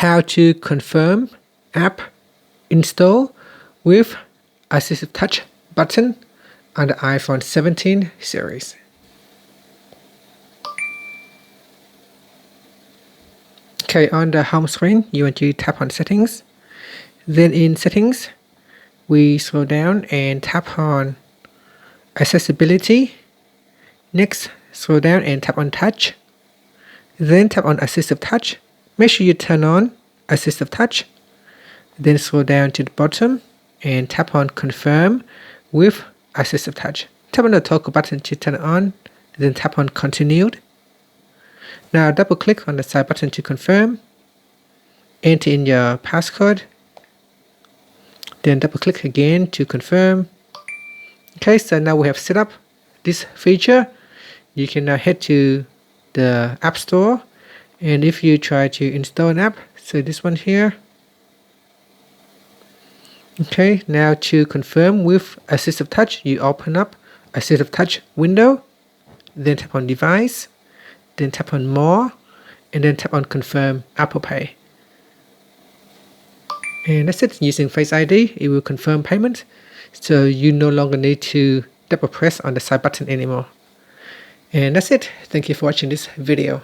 how to confirm app install with AssistiveTouch button on the iPhone 17 series. Okay, on the home screen, you want to tap on Settings. Then in Settings, we scroll down and tap on Accessibility. Next, scroll down and tap on Touch. Then tap on AssistiveTouch. Make sure you turn on AssistiveTouch. Then scroll down to the bottom and tap on Confirm with AssistiveTouch. Tap on the toggle button to turn it on. Then tap on Continued. Now double click on the side button to confirm. Enter in your passcode. Then double click again to confirm. Okay, so now we have set up this feature. You can now head to the App Store, and if you try to install an app, so this one here. Okay, now to confirm with AssistiveTouch, you open up AssistiveTouch window, then tap on Device, then tap on More, and then tap on Confirm Apple Pay. And that's it. Using Face ID, it will confirm payment, so you no longer need to double press on the side button anymore. And that's it. Thank you for watching this video.